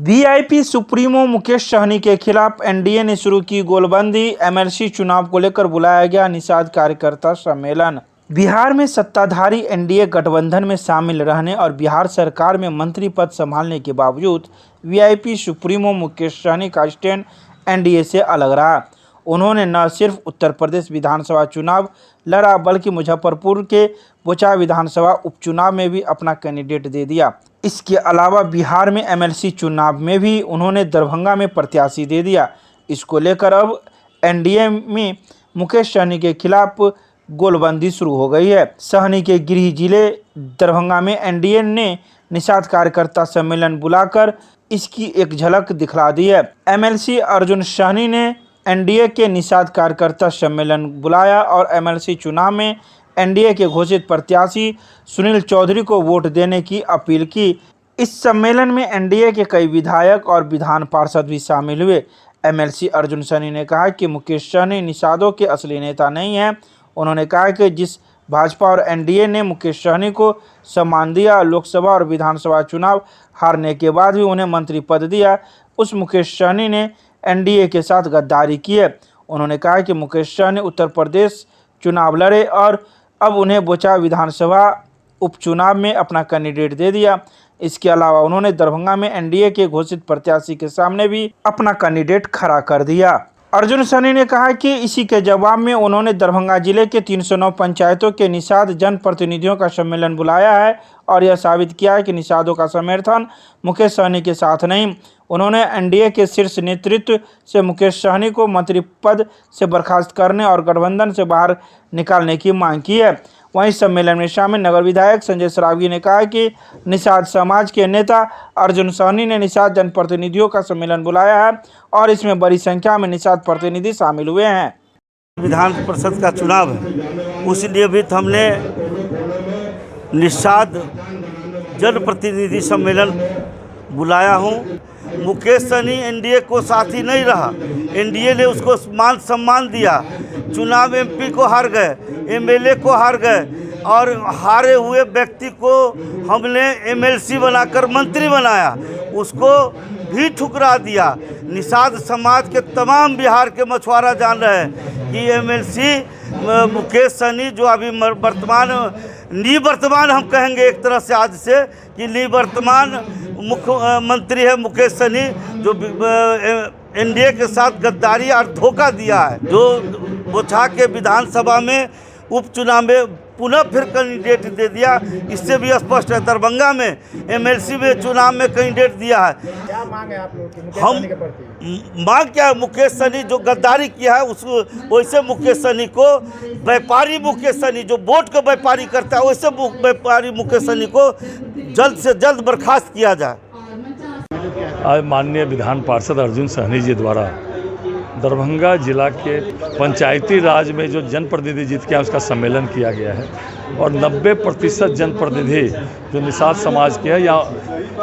VIP supremo Mukesh Sahni के खिलाफ NDA ने शुरू की गोलबंदी। एमएलसी चुनाव को लेकर बुलाया गया निषाद कार्यकर्ता सम्मेलन। बिहार में सत्ताधारी एनडीए गठबंधन में शामिल रहने और बिहार सरकार में मंत्री पद संभालने के बावजूद वीआईपी सुप्रीमो मुकेश सहनी का स्टैंड एनडीए से अलग रहा। उन्होंने न सिर्फ उत्तर प्रदेश विधानसभा चुनाव लड़ा बल्कि मुजफ्फरपुर के बोचा विधानसभा उपचुनाव में भी अपना कैंडिडेट दे दिया। इसके अलावा बिहार में एमएलसी चुनाव में भी उन्होंने दरभंगा में प्रत्याशी दे दिया। इसको लेकर अब एनडीए में मुकेश सहनी के खिलाफ गोलबंदी शुरू हो गई है। सहनी के गृह जिले दरभंगा में एनडीए ने निषाद कार्यकर्ता सम्मेलन बुलाकर इसकी एक झलक दिखला दी है। एमएलसी अर्जुन सहनी ने एनडीए के निषाद कार्यकर्ता सम्मेलन बुलाया और एमएलसी चुनाव में एनडीए के घोषित प्रत्याशी सुनील चौधरी को वोट देने की अपील की। इस सम्मेलन में एनडीए के कई विधायक और विधान पार्षद भी शामिल हुए। एमएलसी अर्जुन सहनी ने कहा कि मुकेश सहनी निषादों के असली नेता नहीं हैं। उन्होंने कहा कि जिस भाजपा और एनडीए ने मुकेश सहनी को सम्मान दिया, लोकसभा और विधानसभा चुनाव हारने के बाद भी उन्हें मंत्री पद दिया, उस मुकेश सहनी ने एनडीए के साथ गद्दारी की है। उन्होंने कहा कि मुकेश सहनी उत्तर प्रदेश चुनाव लड़े और अब उन्हें बोचा विधानसभा उपचुनाव में अपना कैंडिडेट दे दिया। इसके अलावा उन्होंने दरभंगा में एनडीए के घोषित प्रत्याशी के सामने भी अपना कैंडिडेट खड़ा कर दिया। अर्जुन सहनी ने कहा कि इसी के जवाब में उन्होंने दरभंगा जिले के 309 पंचायतों के निषाद जनप्रतिनिधियों का सम्मेलन बुलाया है और यह साबित किया है कि निषादों का समर्थन मुकेश सहनी के साथ नहीं। उन्होंने एनडीए के शीर्ष नेतृत्व से मुकेश सहनी को मंत्री पद से बर्खास्त करने और गठबंधन से बाहर निकालने की मांग की है। वहीं सम्मेलन में शामिल नगर विधायक संजय सरावगी ने कहा कि निषाद समाज के नेता अर्जुन सहनी ने निषाद जनप्रतिनिधियों का सम्मेलन बुलाया है और इसमें बड़ी संख्या में निषाद प्रतिनिधि शामिल हुए हैं। विधान परिषद का चुनाव है, उसलिए भी हमने निषाद जनप्रतिनिधि सम्मेलन बुलाया हूँ। मुकेश सहनी एनडीए को साथी नहीं रहा, एनडीए ने उसको मान सम्मान दिया। चुनाव एमपी को हार गए, एमएलए को हार गए और हारे हुए व्यक्ति को हमने एमएलसी बनाकर मंत्री बनाया, उसको भी ठुकरा दिया। निषाद समाज के तमाम बिहार के मछुआरा जान रहे हैं कि एमएलसी मुकेश सहनी जो अभी निवर्तमान हम कहेंगे एक तरह से आज से कि निवर्तमान मुख्यमंत्री है मुकेश सहनी, जो एनडीए के साथ गद्दारी और धोखा दिया है, जो बोचा के विधानसभा में उपचुनाव में पुनः फिर कैंडिडेट दे दिया। इससे भी स्पष्ट है दरभंगा में एमएलसी में चुनाव में कैंडिडेट दिया है। क्या मांग है आप लोगों की? हम मांग क्या है, मुकेश सहनी जो गद्दारी किया है उस वैसे मुकेश सहनी को, व्यापारी मुकेश सहनी जो वोट को व्यापारी करता है वैसे व्यापारी मुकेश सहनी को जल्द से जल्द बर्खास्त किया जाए। आज माननीय विधान पार्षद अर्जुन सहनी जी द्वारा दरभंगा जिला के पंचायती राज में जो जनप्रतिनिधि जीत के उसका सम्मेलन किया गया है और 90% जनप्रतिनिधि जो निषाद समाज के हैं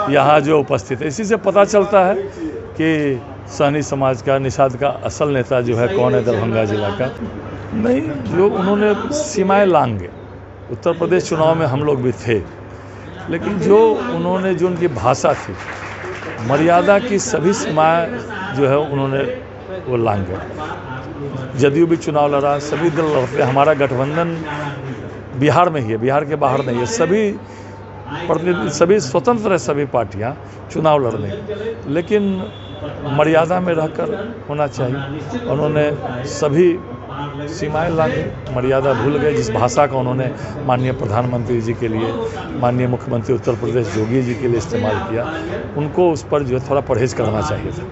यहाँ जो उपस्थित है। इसी से पता चलता है कि सहनी समाज का, निषाद का असल नेता जो है कौन है दरभंगा जिला का। नहीं, जो उन्होंने सीमाएँ लांघे, उत्तर प्रदेश चुनाव में हम लोग भी थे, लेकिन जो उन्होंने जो उनकी भाषा थी, मर्यादा की सभी सीमाएँ जो है उन्होंने वो लांघे। जदयू भी चुनाव लड़ा, सभी दल लड़ते, हमारा गठबंधन बिहार में ही है, बिहार के बाहर नहीं है। सभी स्वतंत्र है, सभी पार्टियां चुनाव लड़ने, लेकिन मर्यादा में रहकर होना चाहिए। उन्होंने सभी सीमाएं लांघी, मर्यादा भूल गए। जिस भाषा का उन्होंने माननीय प्रधानमंत्री जी के लिए, माननीय मुख्यमंत्री उत्तर प्रदेश योगी जी के लिए इस्तेमाल किया, उनको उस पर जो है थोड़ा परहेज करना चाहिए था।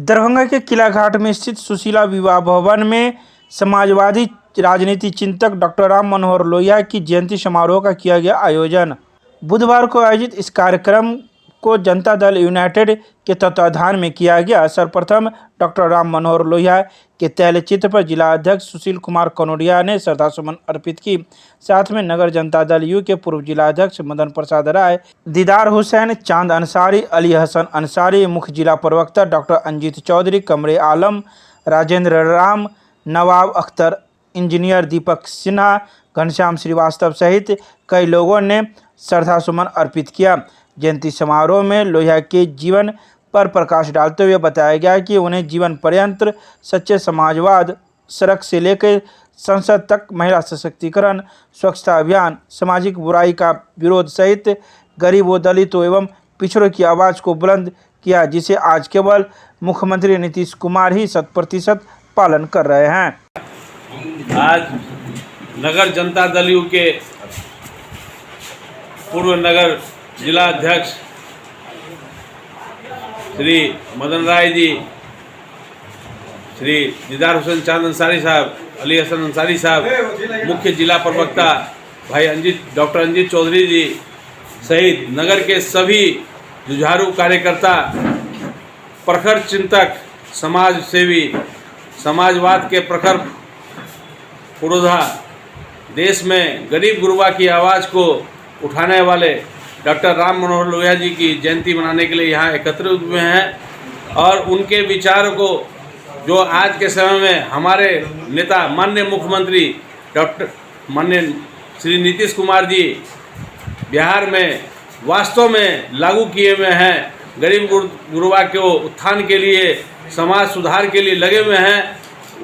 दरभंगा के किला घाट में स्थित सुशीला विवाह भवन में समाजवादी राजनीति चिंतक डॉक्टर राम मनोहर लोहिया की जयंती समारोह का किया गया आयोजन। बुधवार को आयोजित इस कार्यक्रम को जनता दल यूनाइटेड के तत्वाधान में किया गया। सर्वप्रथम डॉक्टर राम मनोहर लोहिया के तैलचित्र पर जिला अध्यक्ष सुशील कुमार कनौरिया ने श्रद्धासुमन अर्पित की। साथ में नगर जनता दल यू के पूर्व जिला अध्यक्ष मदन प्रसाद राय, दीदार हुसैन, चांद अंसारी, अली हसन अंसारी, मुख्य जिला प्रवक्ता डॉक्टर अंजित चौधरी, कमरे आलम, राजेंद्र राम, नवाब अख्तर, इंजीनियर दीपक सिन्हा, घनश्याम श्रीवास्तव सहित कई लोगों ने श्रद्धासुमन अर्पित किया। जयंती समारोह में लोहिया के जीवन पर प्रकाश डालते हुए बताया गया कि उन्हें जीवन पर्यंत सच्चे समाजवाद, सड़क से लेकर संसद तक महिला सशक्तिकरण, स्वच्छता अभियान, सामाजिक बुराई का विरोध सहित गरीबों, दलितों एवं पिछड़ों की आवाज़ को बुलंद किया, जिसे आज केवल मुख्यमंत्री नीतीश कुमार ही 100% पालन कर रहे हैं। आज नगर जनता दल यू के पूर्व नगर जिला अध्यक्ष श्री मदन राय जी, श्री दीदार हुसैन चांद अंसारी साहब, अली हसन अंसारी साहब, मुख्य जिला प्रवक्ता भाई डॉक्टर अंजित चौधरी जी सहित नगर के सभी जुझारू कार्यकर्ता, प्रखर चिंतक, समाज सेवी, समाजवाद के प्रखर पुरोधा, देश में गरीब गुरबा की आवाज़ को उठाने वाले डॉक्टर राम मनोहर लोहिया जी की जयंती मनाने के लिए यहाँ एकत्रित हुए हैं और उनके विचारों को जो आज के समय में हमारे नेता माननीय मुख्यमंत्री डॉक्टर माननीय श्री नीतीश कुमार जी बिहार में वास्तव में लागू किए हुए हैं, गरीब गुरबा के उत्थान के लिए, समाज सुधार के लिए लगे हुए हैं,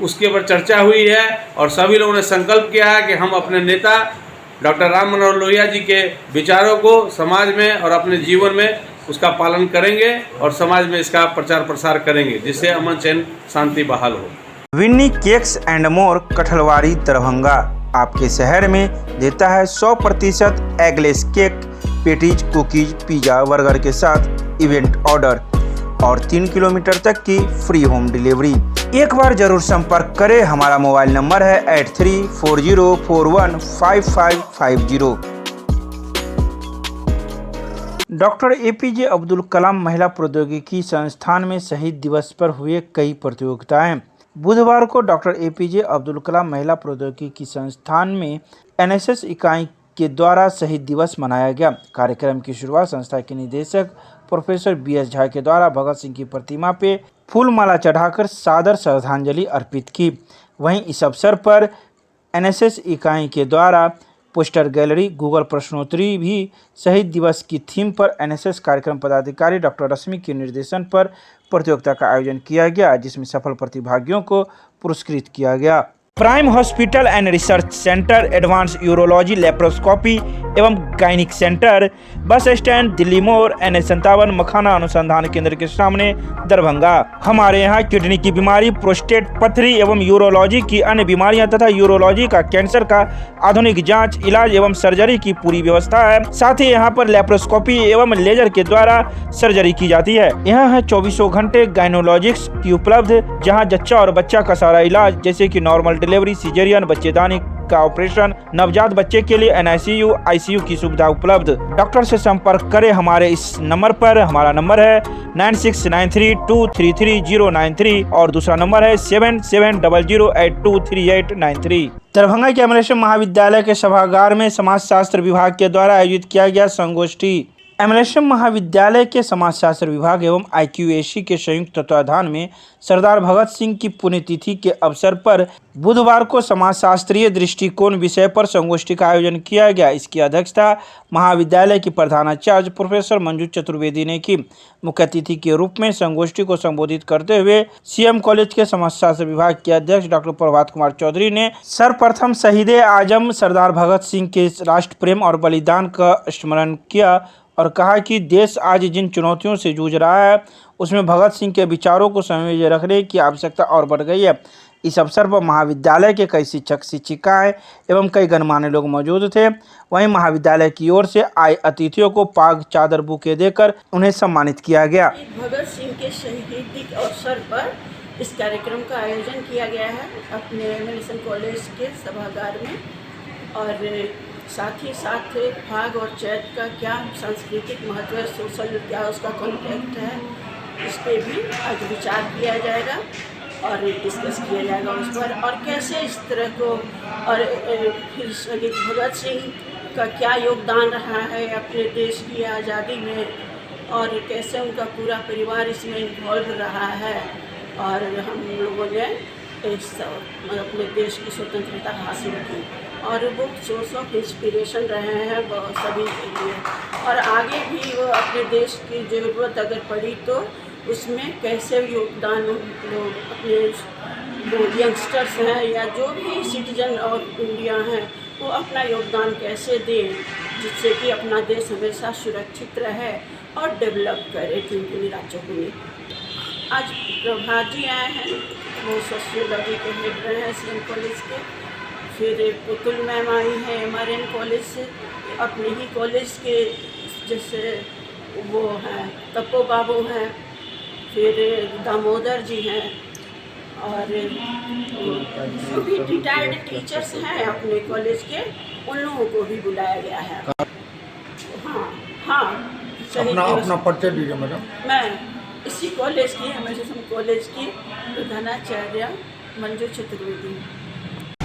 उसके ऊपर चर्चा हुई है और सभी लोगों ने संकल्प किया है कि हम अपने नेता डॉक्टर राम मनोहर लोहिया जी के विचारों को समाज में और अपने जीवन में उसका पालन करेंगे और समाज में इसका प्रचार प्रसार करेंगे, जिससे अमन चैन शांति बहाल हो। Winnie cakes and more, Kathalwadi, Darbhanga आपके शहर में देता है 100% eggless cake, patties, cookies, pizza, burger के साथ इवेंट ऑर्डर और 3 किलोमीटर तक की फ्री होम डिलीवरी। एक बार जरूर संपर्क करें। हमारा मोबाइल नंबर है 8340415550। डॉक्टर APJ अब्दुल कलाम महिला प्रौद्योगिकी संस्थान में शहीद दिवस पर हुए कई प्रतियोगिताएं। बुधवार को डॉक्टर APJ अब्दुल कलाम महिला प्रौद्योगिकी संस्थान में NSS इकाई के द्वारा शहीद दिवस मनाया गया। कार्यक्रम की शुरुआत संस्था के निदेशक प्रोफेसर BS झा के द्वारा भगत सिंह की प्रतिमा पे फूल माला चढ़ाकर सादर श्रद्धांजलि अर्पित की। वहीं इस अवसर पर NSS इकाई के द्वारा पोस्टर गैलरी, गूगल प्रश्नोत्तरी भी शहीद दिवस की थीम पर NSS कार्यक्रम पदाधिकारी डॉक्टर रश्मि के निर्देशन पर प्रतियोगिता का आयोजन किया गया, जिसमें सफल प्रतिभागियों को पुरस्कृत किया गया। Prime hospital and research centre, advance urology, laparoscopy एवं gynaec centre, bus stand, Delhi मोड़, NH57 मखाना अनुसंधान केंद्र के सामने, दरभंगा। हमारे यहाँ किडनी की बीमारी, प्रोस्टेट, पथरी एवं यूरोलॉजी की अन्य बीमारियां तथा यूरोलॉजी का कैंसर का आधुनिक जांच, इलाज एवं सर्जरी की पूरी व्यवस्था है। साथ ही यहाँ पर लेप्रोस्कोपी एवं लेजर के द्वारा सर्जरी की जाती है। यहाँ है 24 घंटे गायनोलॉजिक्स की उपलब्ध, जहाँ जच्चा और बच्चा का सारा इलाज जैसे की नॉर्मल डिलीवरी, सिजेरियन, बच्चेदानी का ऑपरेशन, नवजात बच्चे के लिए NICU, ICU की सुविधा उपलब्ध। डॉक्टर से संपर्क करें हमारे इस नंबर पर। हमारा नंबर है 9693233093 और दूसरा नंबर है 7700823893। दरभंगा के एमएलएसएम महाविद्यालय के सभागार में समाजशास्त्र विभाग के द्वारा आयोजित किया गया संगोष्ठी। एमएलएसएम महाविद्यालय के समाजशास्त्र विभाग एवं IQAC के संयुक्त तत्वाधान में सरदार भगत सिंह की पुण्यतिथि के अवसर पर बुधवार को समाजशास्त्रीय दृष्टिकोण विषय पर संगोष्ठी का आयोजन किया गया। इसकी अध्यक्षता महाविद्यालय की प्रधानाचार्य प्रोफेसर मंजू चतुर्वेदी ने की। मुख्य अतिथि के रूप में संगोष्ठी को संबोधित करते हुए CM कॉलेज के समाजशास्त्र विभाग के अध्यक्ष डॉक्टर प्रभात कुमार चौधरी ने सर्वप्रथम शहीदे आजम सरदार भगत सिंह के राष्ट्र प्रेम और बलिदान का स्मरण किया और कहा कि देश आज जिन चुनौतियों से जूझ रहा है उसमें भगत सिंह के विचारों को संयोजित रखने की आवश्यकता और बढ़ गई है। इस अवसर पर महाविद्यालय के कई शिक्षक, शिक्षिकाएं एवं कई गणमान्य लोग मौजूद थे। वहीं महाविद्यालय की ओर से आए अतिथियों को पाग, चादर, बुके देकर उन्हें सम्मानित किया गया। भगत सिंह के शहीदी के अवसर पर इस कार्यक्रम का आयोजन किया गया है अपने एमएलएसएम कॉलेज के सभागार में और साथ ही साथ फाग और चैत का क्या सांस्कृतिक महत्व है, सोशल क्या उसका कॉन्टेक्ट है, इस पर भी आज विचार किया जाएगा और डिस्कस किया जाएगा उस पर। और कैसे इस तरह को, और फिर शहीद भगत सिंह का क्या योगदान रहा है अपने देश की आज़ादी में, और कैसे उनका पूरा परिवार इसमें इन्वॉल्व रहा है, और हम लोगों ने अपने देश की स्वतंत्रता हासिल की, और वो सोर्स ऑफ इंस्पिरेशन रहे हैं सभी के लिए। और आगे भी वो अपने देश की ज़रूरत अगर पड़ी तो उसमें कैसे योगदान लोग अपने वो यंगस्टर्स हैं या जो भी सिटीजन ऑफ इंडिया हैं वो अपना योगदान कैसे दें, जिससे कि अपना देश हमेशा सुरक्षित रहे और डेवलप करे किन राज्यों में। आज प्रभात जी आए हैं, वो सोशियोलॉजी के हेड रहे हैं CM कॉलेज के। फिर पुतुल मैम आई है MRN कॉलेज से, अपने ही कॉलेज के जैसे वो हैं तप्पो बाबू हैं, फिर दामोदर जी हैं, और जो भी रिटायर्ड टीचर्स हैं अपने कॉलेज के, उन लोगों को भी बुलाया गया है। हाँ अपना परिचय दीजिए मैडम। मैं इसी कॉलेज की MSM कॉलेज की प्रधानाचार्य मंजू चतुर्वेदी।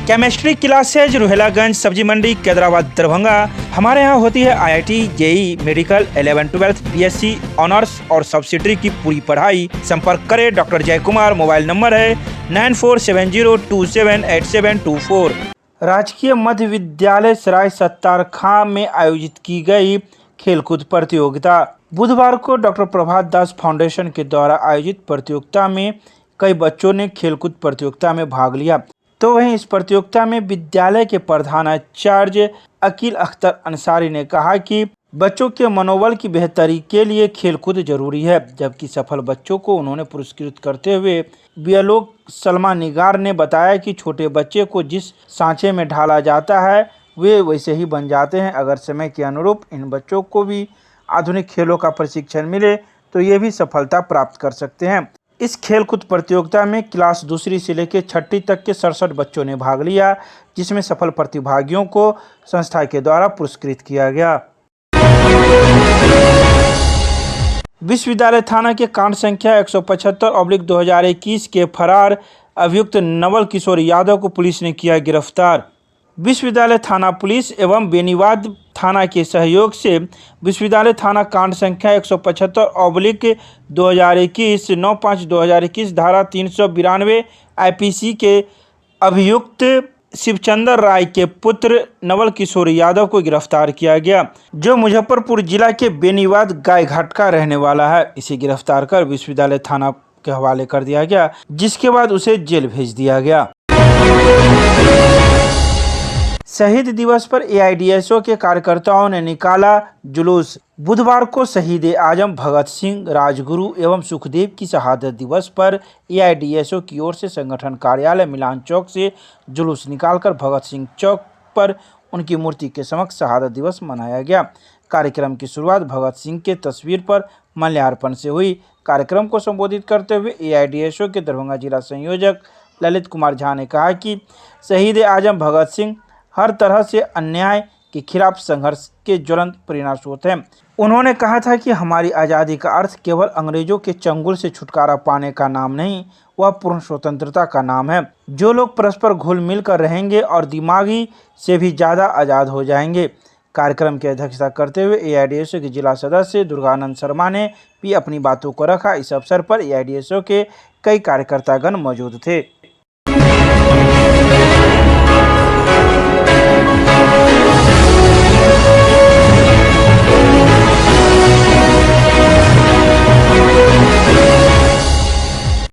केमिस्ट्री क्लासेज रुहेलागंज सब्जी मंडी कैदराबाद दरभंगा। हमारे यहाँ होती है IIT JEE medical 11 12 BSc honours और सब्सिडरी की पूरी पढ़ाई। संपर्क करें डॉक्टर जय कुमार। मोबाइल नंबर है 9470278724। राजकीय मध्य विद्यालय सराय सत्तार खां में आयोजित की गई खेलकूद प्रतियोगिता। बुधवार को डॉक्टर प्रभात दास फाउंडेशन के द्वारा आयोजित प्रतियोगिता में कई बच्चों ने खेलकूद प्रतियोगिता में भाग लिया। तो वहीं इस प्रतियोगिता में विद्यालय के प्रधानाचार्य अकील अख्तर अंसारी ने कहा कि बच्चों के मनोबल की बेहतरी के लिए खेलकूद जरूरी है, जबकि सफल बच्चों को उन्होंने पुरस्कृत करते हुए बियलोक सलमा निगार ने बताया कि छोटे बच्चे को जिस सांचे में ढाला जाता है वे वैसे ही बन जाते हैं। अगर समय के अनुरूप इन बच्चों को भी आधुनिक खेलों का प्रशिक्षण मिले तो ये भी सफलता प्राप्त कर सकते हैं। इस खेलकूद प्रतियोगिता में क्लास 2री से लेकर 6ठी तक के 67 बच्चों ने भाग लिया, जिसमें सफल प्रतिभागियों को संस्था के द्वारा पुरस्कृत किया गया। विश्वविद्यालय थाना के कांड संख्या 175/2021 के फरार अभियुक्त नवल किशोर यादव को पुलिस ने किया गिरफ्तार। विश्वविद्यालय थाना पुलिस एवं बेनीवाद थाना के सहयोग से विश्वविद्यालय थाना कांड संख्या 175/2021 9/5/2021 धारा 392 IPC के अभियुक्त शिवचंद्र राय के पुत्र नवल किशोर यादव को गिरफ्तार किया गया, जो मुजफ्फरपुर जिला के बेनीवाद गायघाट का रहने वाला है। इसे गिरफ्तार कर विश्वविद्यालय थाना के हवाले कर दिया गया, जिसके बाद उसे जेल भेज दिया गया। शहीद दिवस पर AIDSO के कार्यकर्ताओं ने निकाला जुलूस। बुधवार को शहीद आजम भगत सिंह, राजगुरु एवं सुखदेव की शहादत दिवस पर AIDSO की ओर से संगठन कार्यालय मिलान चौक से जुलूस निकालकर भगत सिंह चौक पर उनकी मूर्ति के समक्ष शहादत दिवस मनाया गया। कार्यक्रम की शुरुआत भगत सिंह के तस्वीर पर माल्यार्पण से हुई। कार्यक्रम को संबोधित करते हुए AIDSO के दरभंगा जिला संयोजक ललित कुमार झा ने कहा कि शहीद आजम भगत सिंह हर तरह से अन्याय के खिलाफ संघर्ष के ज्वलंत परिणामस्वरूप हैं। उन्होंने कहा था कि हमारी आज़ादी का अर्थ केवल अंग्रेजों के चंगुल से छुटकारा पाने का नाम नहीं, वह पूर्ण स्वतंत्रता का नाम है। जो लोग परस्पर घुल मिल कर रहेंगे और दिमागी से भी ज़्यादा आज़ाद हो जाएंगे। कार्यक्रम की अध्यक्षता करते हुए AIDSO के जिला सदस्य दुर्गानंद शर्मा ने भी अपनी बातों को रखा। इस अवसर पर AIDSO के कई कार्यकर्तागण मौजूद थे।